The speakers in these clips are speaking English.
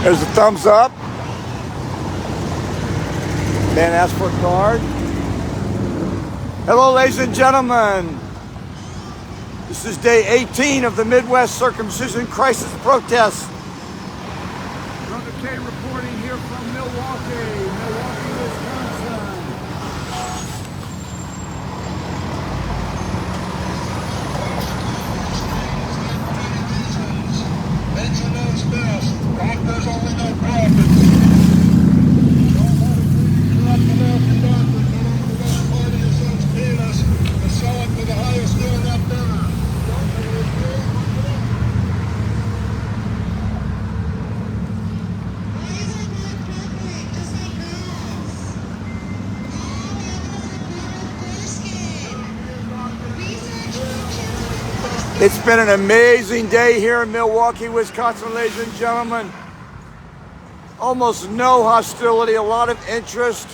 There's a thumbs up. Man asked for a card. Hello, ladies and gentlemen. This is day 18 of the Midwest Circumcision Crisis Protest. Brother K reporting here from Milwaukee, Wisconsin. Nature knows best. Doctors only know profits. Corrupt American doctors no longer want part of your son's penis to sell it for the highest deal in that dinner. It's been an amazing day here in Milwaukee, Wisconsin, ladies and gentlemen. Almost no hostility, a lot of interest.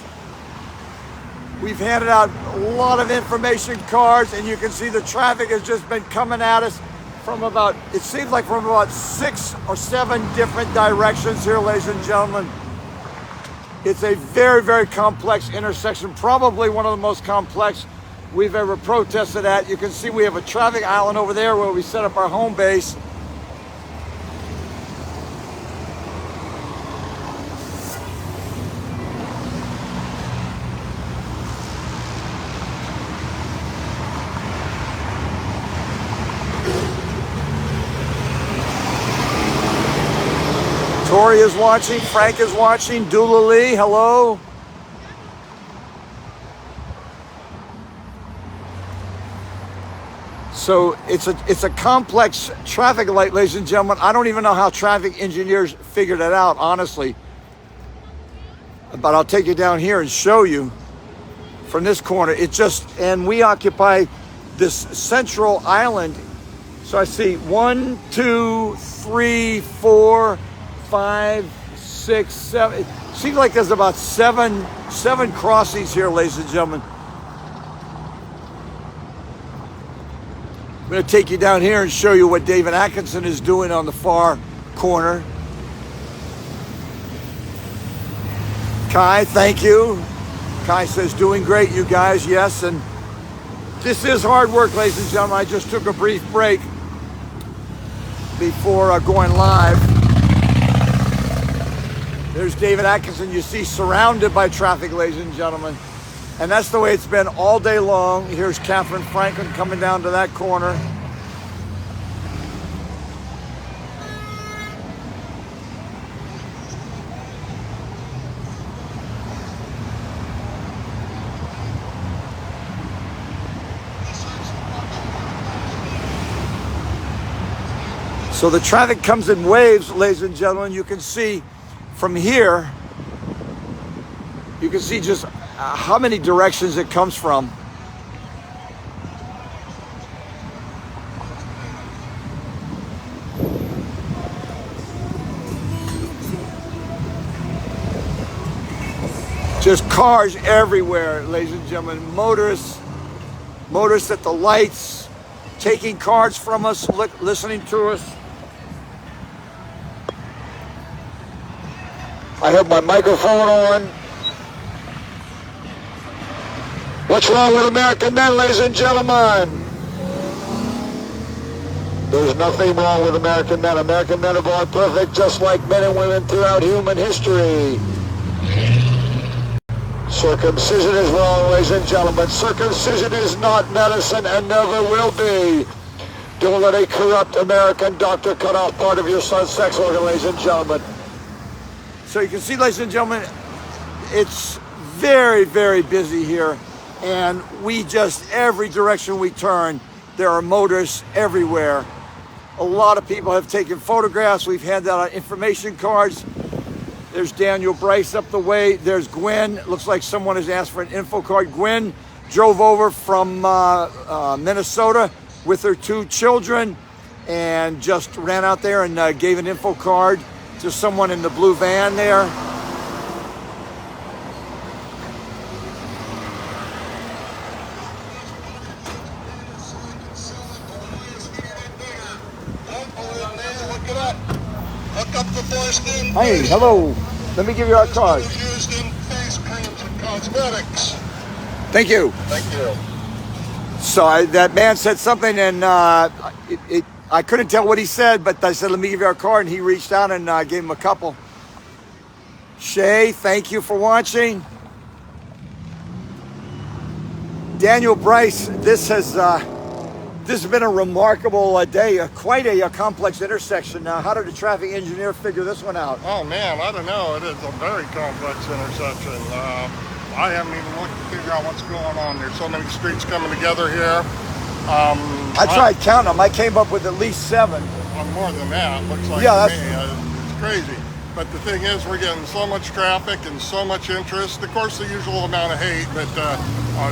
We've handed out a lot of information cards, and you can see the traffic has just been coming at us from about, it seems like from about 6 or 7 different directions here, ladies and gentlemen. It's a very, very complex intersection, probably one of the most complex we've ever protested at. You can see we have a traffic island over there where we set up our home base. Tori is watching, Frank is watching, Dula Lee, hello. So it's a complex traffic light, ladies and gentlemen. I don't even know how traffic engineers figured it out, honestly. But I'll take you down here and show you from this corner. And we occupy this central island. So I see 1, 2, 3, 4, 5, 6, 7. It seems like there's about seven crossings here, ladies and gentlemen. I'm going to take you down here and show you what David Atkinson is doing on the far corner. Kai, thank you. Kai says, doing great, you guys, yes. And this is hard work, ladies and gentlemen. I just took a brief break before going live. There's David Atkinson, you see, surrounded by traffic, ladies and gentlemen. And that's the way it's been all day long. Here's Catherine Franklin coming down to that corner. So the traffic comes in waves, ladies and gentlemen. You can see from here, you can see just how many directions it comes from. Just cars everywhere, ladies and gentlemen. Motorists at the lights, taking cards from us, listening to us. I have my microphone on. What's wrong with American men, ladies and gentlemen? There's nothing wrong with American men. American men are born perfect, just like men and women throughout human history. Circumcision is wrong, ladies and gentlemen. Circumcision is not medicine and never will be. Don't let a corrupt American doctor cut off part of your son's sex organ, ladies and gentlemen. So you can see, ladies and gentlemen, it's very, very busy here. And every direction we turn, there are motorists everywhere. A lot of people have taken photographs. We've handed out information cards. There's Daniel Bryce up the way. There's Gwen. Looks like someone has asked for an info card. Gwen drove over from Minnesota with her 2 children and just ran out there and gave an info card to someone in the blue van there. Hook up the Foreskin. Hey, hello. Let me give you our card. Used in face creams and cosmetics. Thank you. Thank you. So that man said something, and I couldn't tell what he said, but I said, let me give you our card, and he reached out and gave him a couple. Shay, thank you for watching. Daniel Bryce, this has been a remarkable day, quite a complex intersection. Now, how did the traffic engineer figure this one out? Oh man, I don't know. It is a very complex intersection. I haven't even looked to figure out what's going on. There's so many streets coming together here. I tried counting them. I came up with at least 7. More than that, looks like Yeah, to me. It's crazy. But the thing is, we're getting so much traffic and so much interest. Of course, the usual amount of hate, but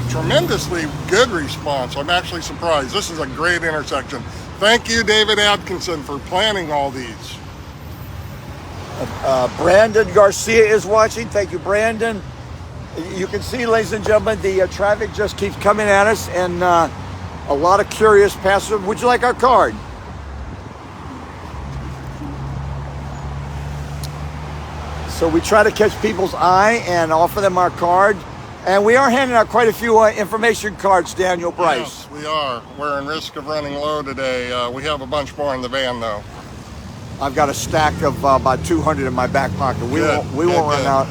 tremendously good response. I'm actually surprised. This is a great intersection. Thank you, David Atkinson, for planning all these. Brandon Garcia is watching. Thank you, Brandon. You can see, ladies and gentlemen, the traffic just keeps coming at us, and a lot of curious passengers. Would you like our card? So we try to catch people's eye and offer them our card. And we are handing out quite a few information cards, Daniel Bryce. Yes, we are. We're in risk of running low today. We have a bunch more in the van, though. I've got a stack of about 200 in my back pocket. We won't run out.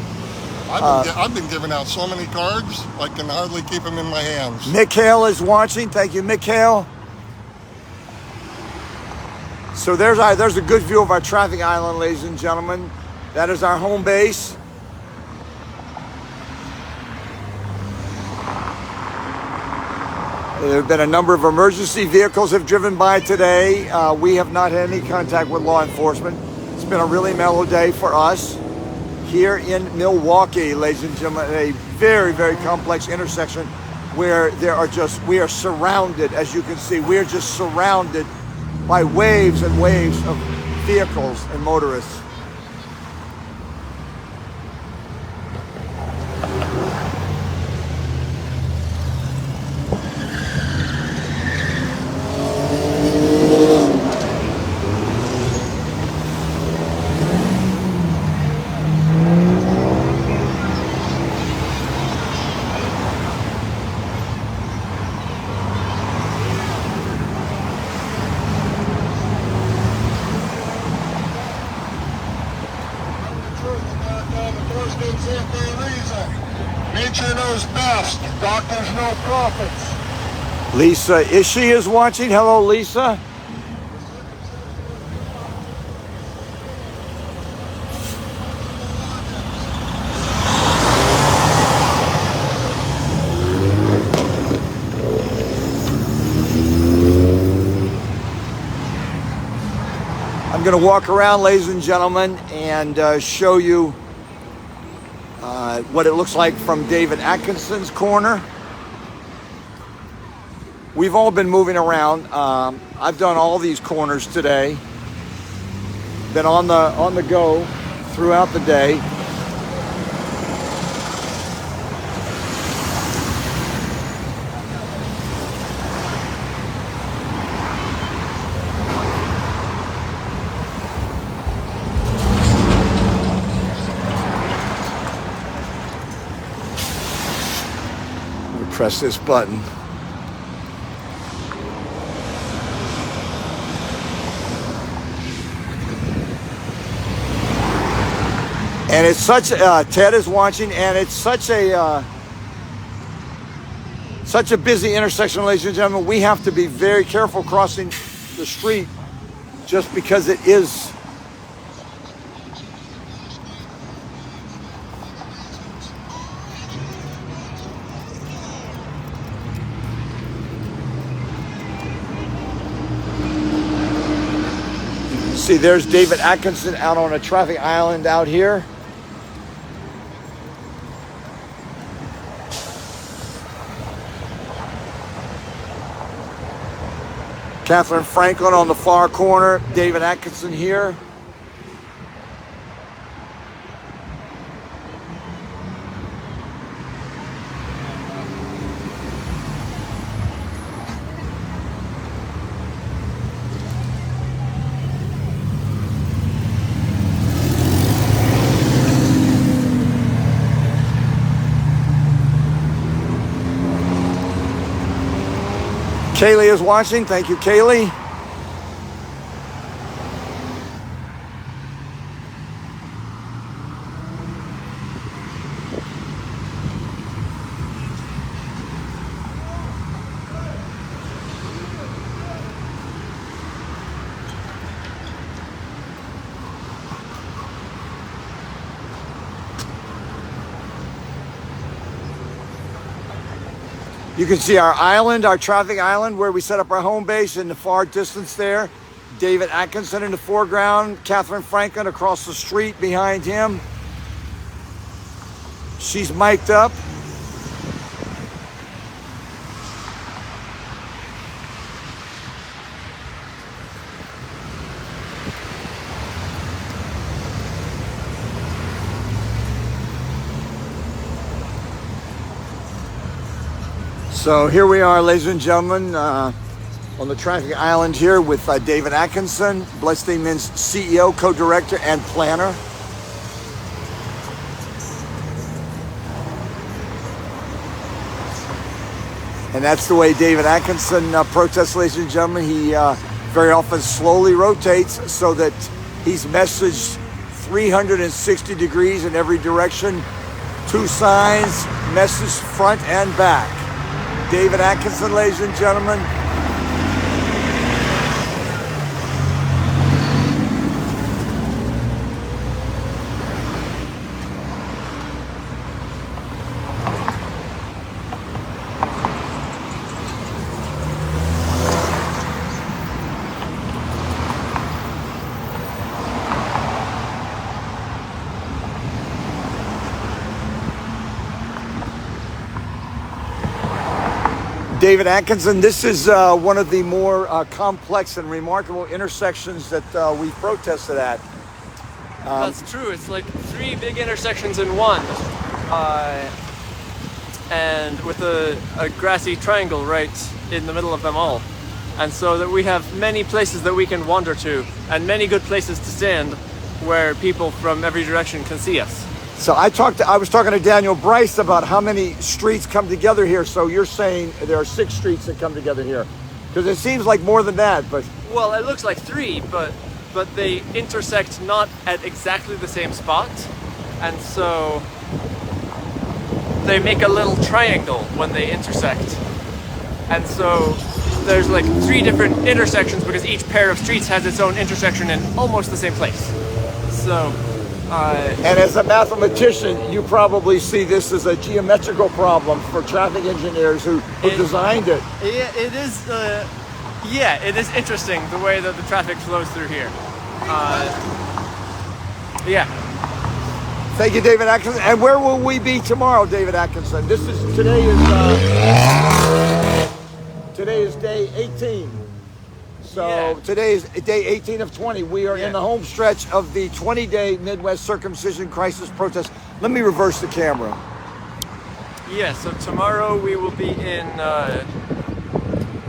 I've been giving out so many cards, I can hardly keep them in my hands. Mikhail is watching. Thank you, Mikhail. So there's a good view of our traffic island, ladies and gentlemen. That is our home base. There have been a number of emergency vehicles have driven by today. We have not had any contact with law enforcement. It's been a really mellow day for us here in Milwaukee, ladies and gentlemen. A very, very complex intersection where we are surrounded, as you can see, we are just surrounded by waves and waves of vehicles and motorists. Nature knows best. Doctors know prophets. Lisa Ishii is watching. Hello, Lisa. I'm going to walk around, ladies and gentlemen, and show you what it looks like from David Atkinson's corner. We've all been moving around. I've done all these corners today. Been on the go throughout the day. Press this button. And it's such Ted is watching, and it's such a busy intersection, ladies and gentlemen. We have to be very careful crossing the street just because it is see, there's David Atkinson out on a traffic island out here. Catherine Franklin on the far corner. David Atkinson here. Kaylee is watching. Thank you, Kaylee. You can see our island, our traffic island, where we set up our home base in the far distance there. David Atkinson in the foreground, Catherine Franklin across the street behind him. She's mic'd up. So here we are, ladies and gentlemen, on the traffic island here with David Atkinson, Bloodstained Men's CEO, co-director, and planner. And that's the way David Atkinson protests, ladies and gentlemen. He very often slowly rotates so that he's messaged 360 degrees in every direction. 2 signs, message front and back. David Atkinson, ladies and gentlemen. David Atkinson, this is one of the more complex and remarkable intersections that we've protested at. That's true. It's like 3 big intersections in one, and with a grassy triangle right in the middle of them all. And so that we have many places that we can wander to, and many good places to stand where people from every direction can see us. So I was talking to Daniel Bryce about how many streets come together here. So you're saying there are 6 streets that come together here, because it seems like more than that. But well, it looks like 3, but they intersect not at exactly the same spot, and so they make a little triangle when they intersect. And so there's like 3 different intersections because each pair of streets has its own intersection in almost the same place. So. And as a mathematician, you probably see this as a geometrical problem for traffic engineers who designed it. It is. It is interesting the way that the traffic flows through here. Yeah. Thank you, David Atkinson. And where will we be tomorrow, David Atkinson? Today is day 18. So today is day 18 of 20. We are in the home stretch of the 20-day Midwest circumcision crisis protest. Let me reverse the camera. Yeah, so tomorrow we will be in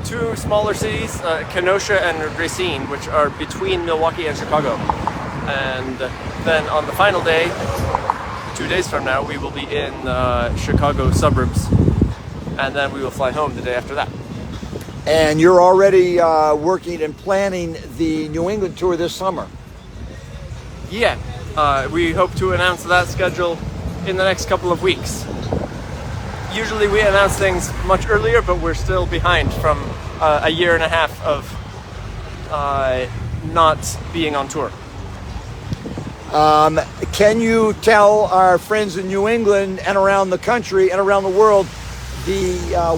2 smaller cities, Kenosha and Racine, which are between Milwaukee and Chicago. And then on the final day, 2 days from now, we will be in Chicago suburbs. And then we will fly home the day after that. And you're already working and planning the New England tour this summer. Yeah, we hope to announce that schedule in the next couple of weeks. Usually we announce things much earlier, but we're still behind from a year and a half of not being on tour. Can you tell our friends in New England and around the country and around the world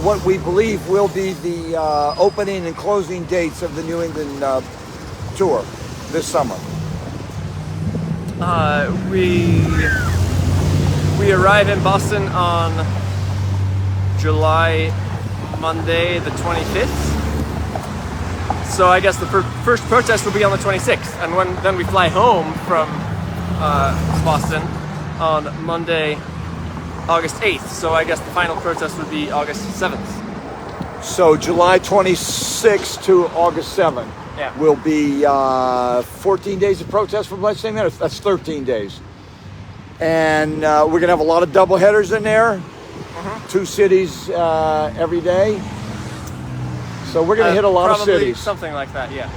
what we believe will be the opening and closing dates of the New England tour this summer? We arrive in Boston on Monday the 25th. So I guess the first protest will be on the 26th, and then we fly home from Boston on Monday, August 8th. So I guess the final protest would be August 7th. So July 26th to August 7th will be 14 days of protest for Bloodstained Men. That's 13 days. And we're going to have a lot of double headers in there. 2 cities every day. So we're going to hit a lot of Probably cities. something like that, yeah.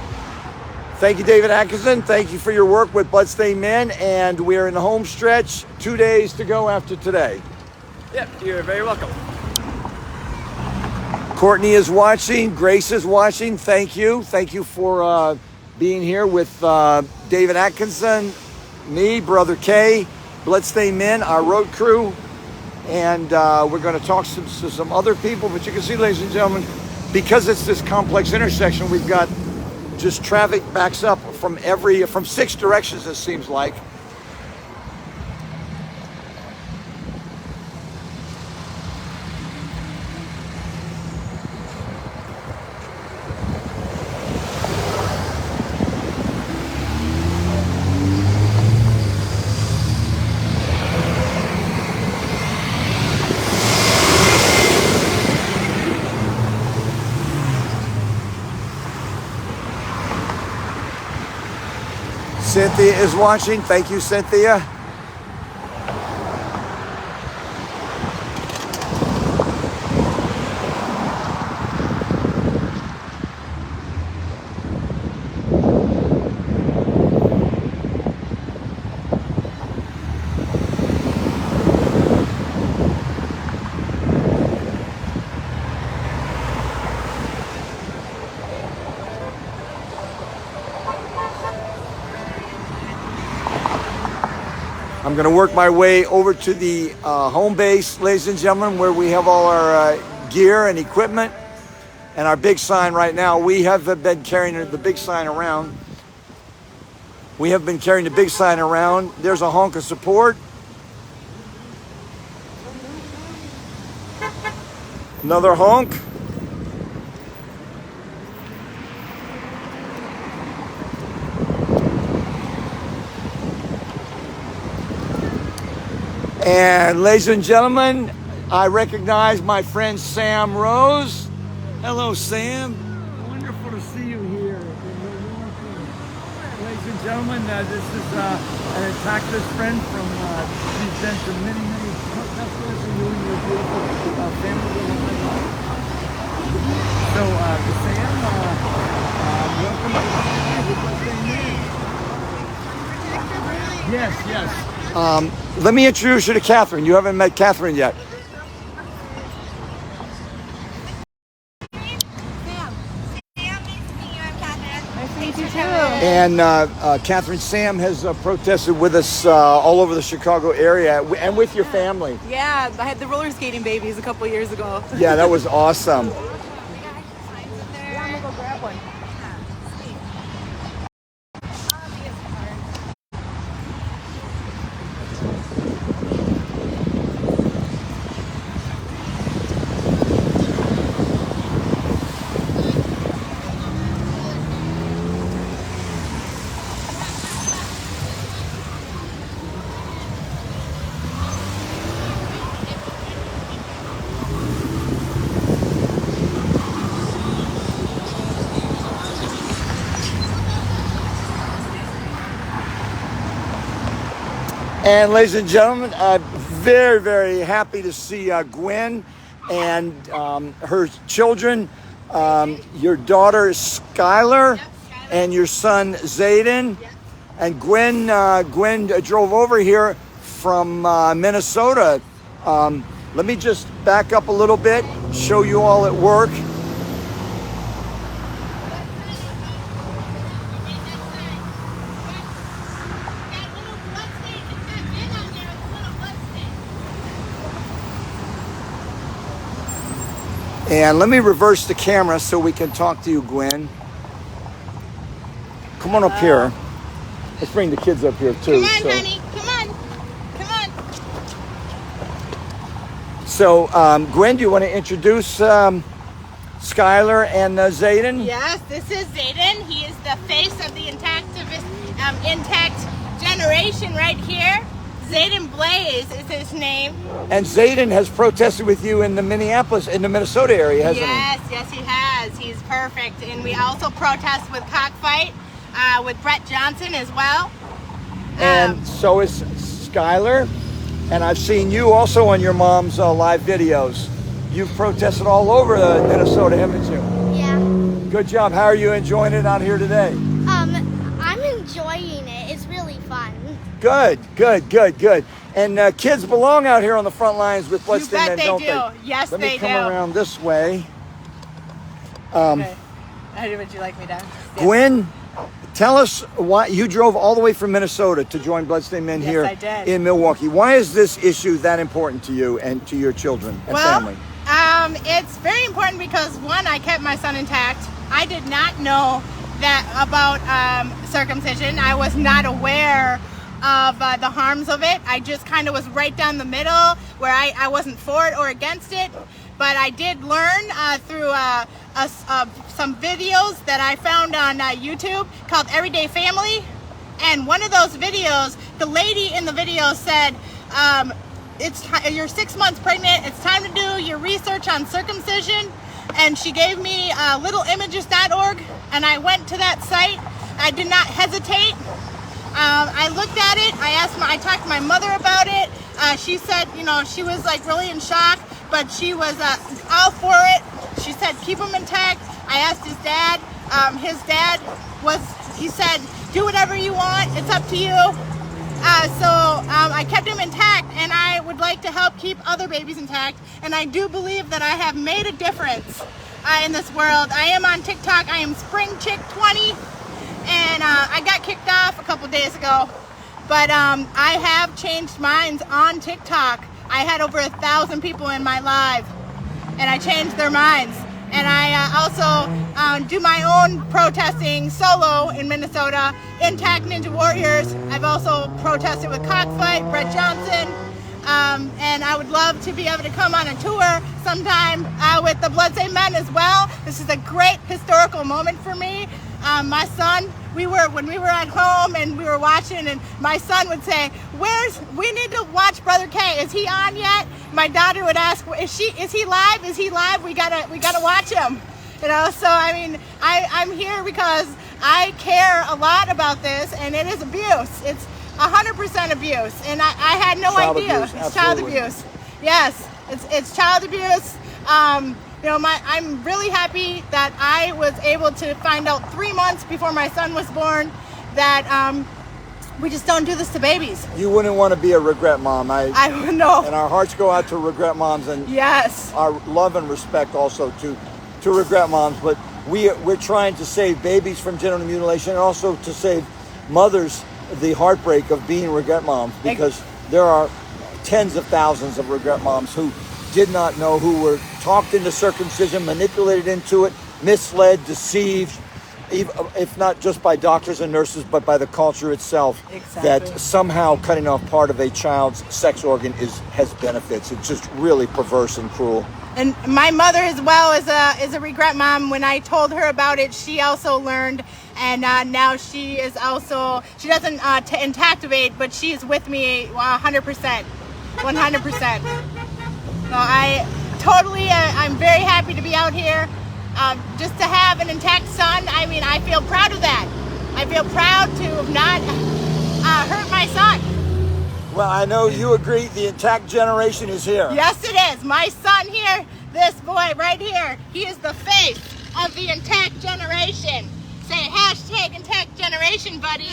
Thank you, David Atkinson. Thank you for your work with Bloodstained Men, and we're in the home stretch. 2 days to go after today. Yep, you're very welcome. Courtney is watching. Grace is watching. Thank you. Thank you for being here with David Atkinson, me, Brother Kay, Bloodstained Men, our road crew. And we're going to talk to some other people. But you can see, ladies and gentlemen, because it's this complex intersection, we've got just traffic backs up from 6 directions, it seems like. Cynthia is watching. Thank you, Cynthia. I'm going to work my way over to the home base, ladies and gentlemen, where we have all our gear and equipment and our big sign right now. We have been carrying the big sign around. There's a honk of support. Another honk. And ladies and gentlemen, I recognize my friend Sam Rose. Hello, Sam. Wonderful to see you here in Milwaukee. Ladies and gentlemen, this is an Atkinson friend from, she's been to many festivals and you and your beautiful family will love. So, Sam, welcome to Bloodstained Men. Yes. Let me introduce you to Catherine. You haven't met Catherine yet. And Catherine, Sam has protested with us all over the Chicago area and with your family. Yeah, I had the roller skating babies a couple years ago. Yeah, that was awesome. Yeah, I'm gonna go grab one. And ladies and gentlemen, I'm very, very happy to see Gwen and her children. Your daughter Skylar and your son Zayden. And Gwen drove over here from Minnesota. Let me just back up a little bit, show you all at work. And let me reverse the camera so we can talk to you, Gwen. Come on up here. Let's bring the kids up here too. Come on, honey. Come on. So, Gwen, do you want to introduce Skylar and Zayden? Yes, this is Zayden. He is the face of the intact generation right here. Zayden Blaze is his name. And Zayden has protested with you in the Minnesota area, hasn't he? Yes, he has. He's perfect. And we also protest with Cockfight with Brett Johnson as well. And so is Skylar. And I've seen you also on your mom's live videos. You've protested all over Minnesota, haven't you? Yeah. Good job. How are you enjoying it out here today? I'm enjoying it. It's really fun. Good. And kids belong out here on the front lines with Bloodstained Men, don't they? Yes, Let they me come around this way. Okay. How would you like me to? Gwen, tell us why you drove all the way from Minnesota to join Bloodstained Men here I did. in Milwaukee. Why is this issue that important to you and to your children and family? It's very important because one, I kept my son intact. I did not know that about circumcision. I was not aware of the harms of it. I just kind of was right down the middle where I wasn't for it or against it. But I did learn through some videos that I found on YouTube called Everyday Family. And one of those videos, the lady in the video said, you're 6 months pregnant, it's time to do your research on circumcision. And she gave me littleimages.org, and I went to that site. I did not hesitate. I looked at it. I talked to my mother about it. She said, she was like really in shock, but she was all for it. She said, keep him intact. I asked his dad. His dad he said, do whatever you want. It's up to you. So I kept him intact, and I would like to help keep other babies intact. And I do believe that I have made a difference in this world. I am on TikTok. I am Spring Chick 20, and I got kicked off a couple days ago. But I have changed minds on TikTok. I had over 1,000 people in my live, and I changed their minds. And I also do my own protesting solo in Minnesota, Intact Ninja Warriors. I've also protested with Cockfight, Brett Johnson, and I would love to be able to come on a tour sometime with the Bloodstained Men as well. This is a great historical moment for me. My son, when we were at home and we were watching, and my son would say, we need to watch Brother K. Is he on yet? My daughter would ask, is he live? Is he live? We gotta watch him. So I mean, I'm here because I care a lot about this, and it is abuse. It's 100% abuse, and I had no idea. It's child abuse. Yes, it's child abuse. I'm really happy that I was able to find out 3 months before my son was born that we just don't do this to babies. You wouldn't want to be a regret mom. I know. And our hearts go out to regret moms, and yes, our love and respect also to regret moms. But we're trying to save babies from genital mutilation, and also to save mothers the heartbreak of being regret moms, because there are tens of thousands of regret moms who did not know, who were talked into circumcision, manipulated into it, misled, deceived, if not just by doctors and nurses, but by the culture itself. Exactly. That somehow cutting off part of a child's sex organ has benefits. It's just really perverse and cruel. And my mother as well is a regret mom. When I told her about it, she also learned, and now she doesn't intactivate, but she's with me 100%. 100%. So I'm very happy to be out here. Just to have an intact son, I mean, I feel proud of that. I feel proud to have not hurt my son. Well, I know you agree the intact generation is here. Yes, it is. My son here, this boy right here, he is the face of the intact generation. Say hashtag intact generation, buddy.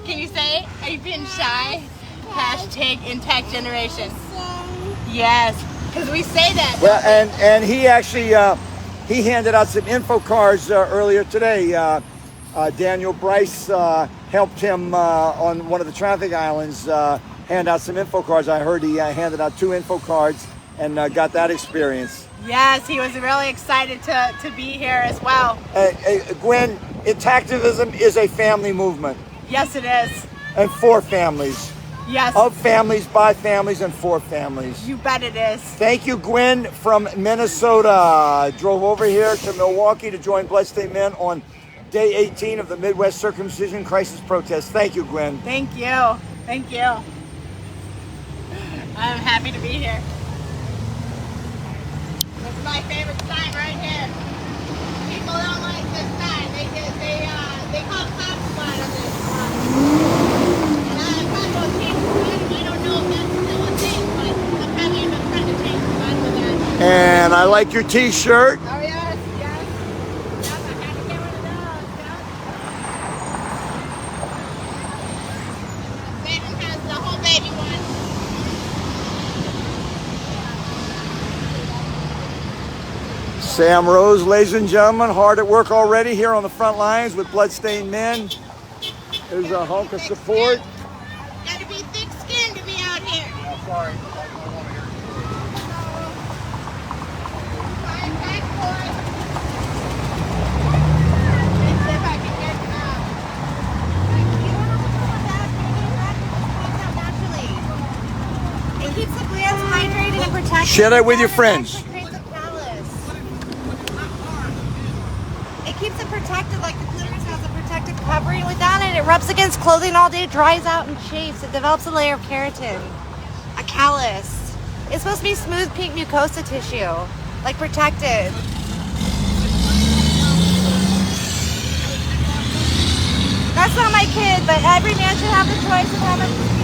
Can you say it? Are you being shy? Hashtag intact generation. Yes, because we say that. Well, and he actually he handed out some info cards earlier today. Daniel Bryce helped him on one of the traffic islands hand out some info cards. I heard he handed out 2 info cards and got that experience. Yes, he was really excited to be here as well. Gwen, intactivism is a family movement. Yes, it is. And for families. Yes. Of families, by families, and for families. You bet it is. Thank you, Gwen from Minnesota. Drove over here to Milwaukee to join Bloodstained Men on day 18 of the Midwest Circumcision Crisis Protest. Thank you, Gwen. Thank you. Thank you. I'm happy to be here. This is my favorite sign right here. People don't like this sign. They call cops spot on this. And I'm probably going to change the sign. I don't know if that's still a thing, but I'm probably end up trying to change the sign with that. And I like your t-shirt. Oh yes, yes. Yes, I Sam Rose, ladies and gentlemen, hard at work already here on the front lines with Bloodstained Men. There's a hunk of support. Gotta be thick-skinned to be out here. Sorry. It keeps the glands hydrated and protected. Share that with your friends. It creates a callus. It keeps it protected, like the clitoris has a protective covering. Without it, it rubs against clothing all day, dries out and chafes. It develops a layer of keratin, a callus. It's supposed to be smooth pink mucosa tissue, like protected. That's not my kid, but every man should have the choice of having a penis.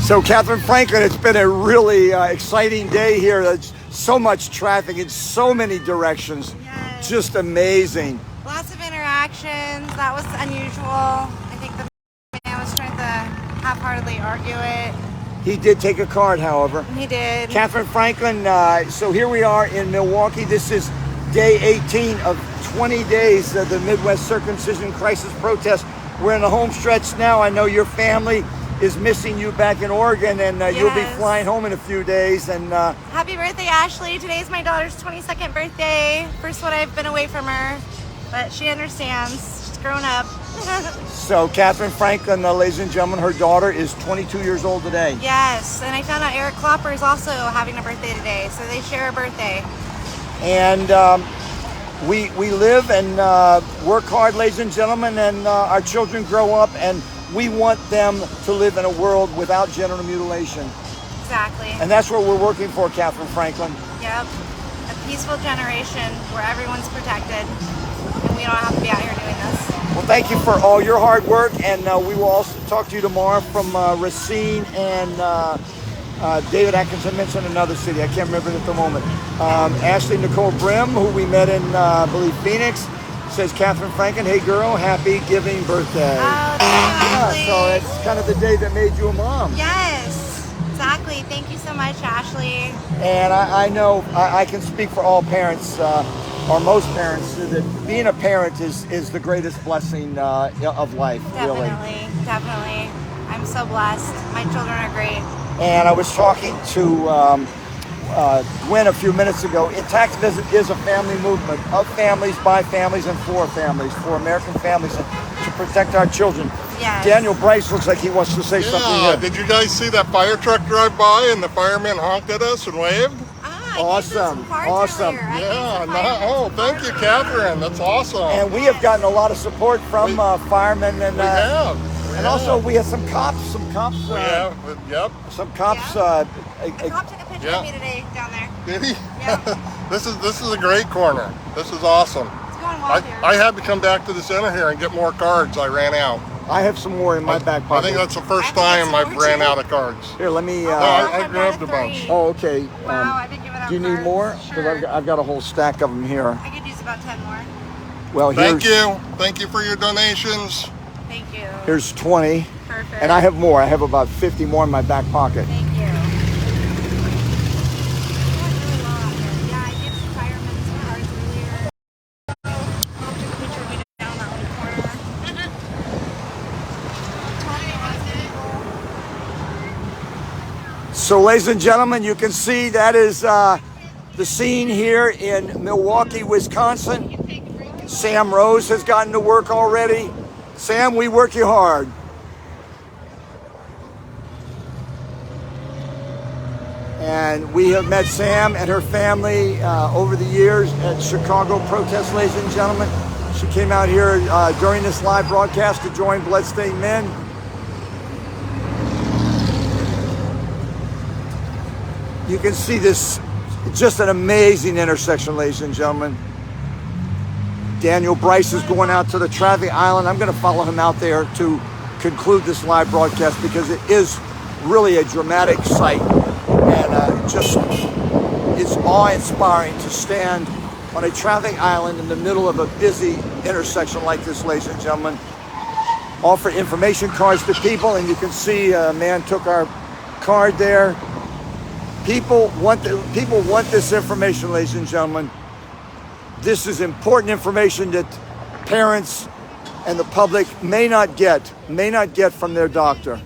So, Catherine Franklin, it's been a really exciting day here. There's so much traffic in so many directions. Yes. Just amazing. Lots of interactions. That was unusual. I think the man was trying to half-heartedly argue it. He did take a card, however. He did. Catherine Franklin, so here we are in Milwaukee. This is day 18 of 20 days of the Midwest Circumcision Crisis protest. We're in the home stretch now. I know your family is missing you back in Oregon, and you'll be Yes. flying home in a few days. And Happy birthday, Ashley. Today's my daughter's 22nd birthday. First one I've been away from her, but she understands. She's grown up. so, Catherine Franklin, ladies and gentlemen, her daughter is 22 years old today. Yes, and I found out Eric Klopper is also having a birthday today, so they share a birthday. And we live and work hard, ladies and gentlemen, and our children grow up, and we want them to live in a world without genital mutilation. Exactly. And that's what we're working for, Catherine Franklin. Yep. A peaceful generation where everyone's protected and we don't have to be out here doing this. Well, thank you for all your hard work, and we will also talk to you tomorrow from Racine and David Atkinson mentioned another city. I can't remember it at the moment. Ashley Nicole Brim, who we met in, I believe, Phoenix, says, Catherine Franklin, hey girl, happy giving birthday. Oh, thank you, So it's kind of the day that made you a mom. Yes, exactly. Thank you so much, Ashley. And I know I can speak for all parents, or most parents, that being a parent is the greatest blessing of life, really. Definitely. I'm so blessed. My children are great. And I was talking to Gwen a few minutes ago. Atkinson is a family movement of families, by families, and for families, for American families, and to protect our children. Yes. Daniel Bryce looks like he wants to say something Yeah, here. did you guys see that fire truck drive by and the firemen honked at us and waved? Awesome, awesome. Oh, thank you, Catherine. That's awesome. And we have gotten a lot of support from firemen, and we have. And also we have some cops. Yep. Some cops. A cop took a picture of me today down there. Did he? Yeah. This is a great corner. This is awesome. It's going well here. I had to come back to the center here and get more cards. I ran out. I have some more in my back pocket. I think that's the first time I've ran out of cards. Here, let me. I grabbed a bunch. Oh, okay. Wow, I've been giving out Do you need cards. more? Sure. Because I've got a whole stack of them here. I could use about 10 more. Well, Thank you. Thank you for your donations. Thank you. Here's 20. Perfect. And I have more. I have about 50 more in my back pocket. Thank you. Yeah, I gave some firemen some cards earlier. Mom took a picture of me down that little corner. So, ladies and gentlemen, you can see that is the scene here in Milwaukee, Wisconsin. Sam Rose has gotten to work already. Sam, we work you hard. And we have met Sam and her family over the years at Chicago protests, ladies and gentlemen. She came out here during this live broadcast to join Bloodstained Men. You can see this, just an amazing intersection, ladies and gentlemen. Daniel Bryce is going out to the traffic island. I'm going to follow him out there to conclude this live broadcast because it is really a dramatic sight. And just, it's awe-inspiring to stand on a traffic island in the middle of a busy intersection like this, ladies and gentlemen. Offer information cards to people, and you can see a man took our card there. People want this information, ladies and gentlemen. This is important information that parents and the public may not get from their doctor.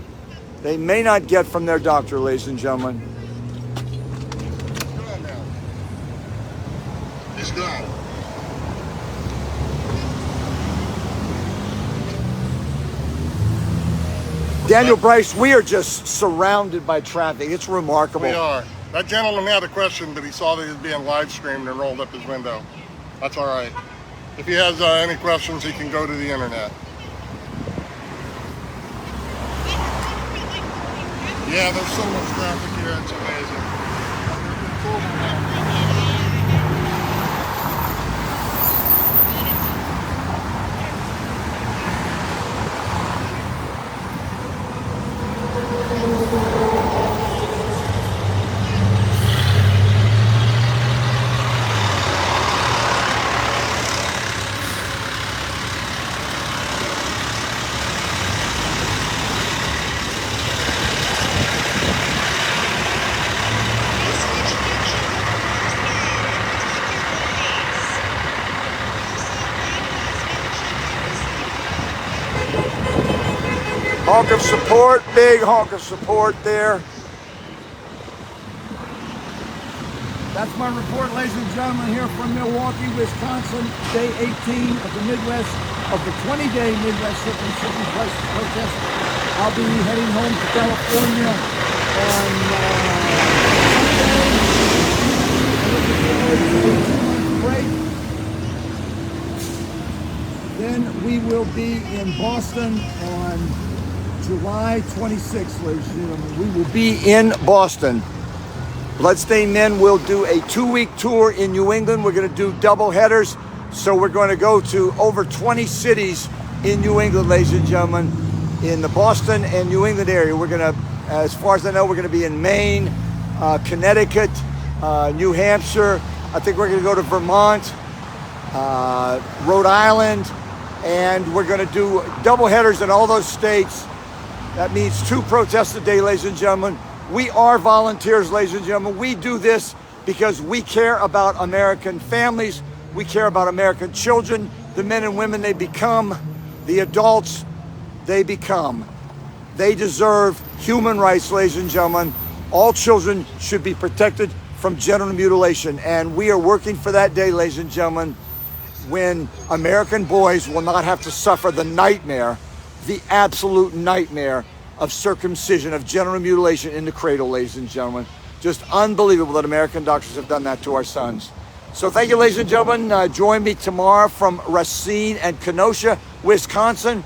They may not get from their doctor, ladies and gentlemen. Go on now. It's gone. Daniel Bryce, we are just surrounded by traffic. It's remarkable. We are. That gentleman had a question, but he saw that he was being live streamed and rolled up his window. That's all right. If he has any questions, he can go to the internet. Yeah, there's so much traffic here, it's amazing. Honk of support, big honk of support there. That's my report, ladies and gentlemen, here from Milwaukee, Wisconsin, day 18 of the Midwest, of the 20-day Midwest Circumcision protest. I'll be heading home to California on Sunday. Break. Then we will be in Boston on July 26th, ladies and gentlemen. We will be in Boston. Bloodstained Men will do a 2-week tour in New England. We're going to do double headers. So we're going to go to over 20 cities in New England, ladies and gentlemen, in the Boston and New England area. We're going to, as far as I know, we're going to be in Maine, Connecticut, New Hampshire. I think we're going to go to Vermont, Rhode Island, and we're going to do double headers in all those states. That means 2 protests a day, ladies and gentlemen. We are volunteers, ladies and gentlemen. We do this because we care about American families. We care about American children, the men and women they become, the adults they become. They deserve human rights, ladies and gentlemen. All children should be protected from genital mutilation. And we are working for that day, ladies and gentlemen, when American boys will not have to suffer the nightmare, the absolute nightmare of circumcision, of genital mutilation in the cradle, ladies and gentlemen. Just unbelievable that American doctors have done that to our sons. So thank you, ladies and gentlemen. Join me tomorrow from Racine and Kenosha, Wisconsin.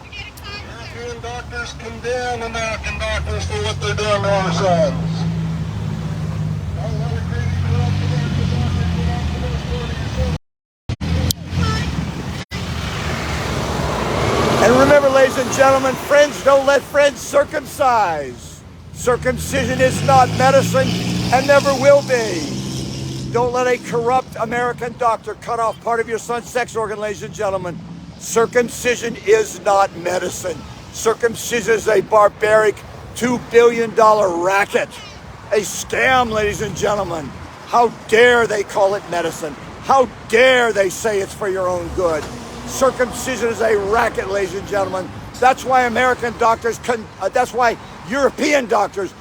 European doctors condemn American doctors for what they're doing to our sons. And remember, ladies and gentlemen, friends don't let friends circumcise. Circumcision is not medicine and never will be. Don't let a corrupt American doctor cut off part of your son's sex organ, ladies and gentlemen. Circumcision is not medicine. Circumcision is a barbaric $2 billion racket. A scam, ladies and gentlemen. How dare they call it medicine? How dare they say it's for your own good? Circumcision is a racket, ladies and gentlemen. That's why American doctors, that's why European doctors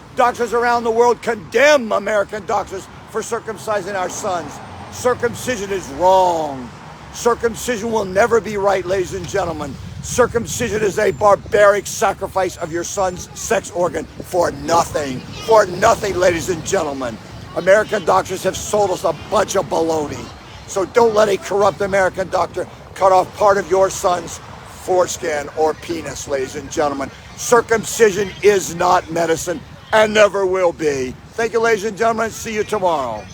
around the world condemn American doctors for circumcising our sons. Circumcision is wrong. Circumcision will never be right, ladies and gentlemen. Circumcision is a barbaric sacrifice of your son's sex organ for nothing. For nothing, ladies and gentlemen. American doctors have sold us a bunch of baloney. So don't let a corrupt American doctor cut off part of your son's foreskin or penis, ladies and gentlemen. Circumcision is not medicine and never will be. Thank you, ladies and gentlemen. See you tomorrow.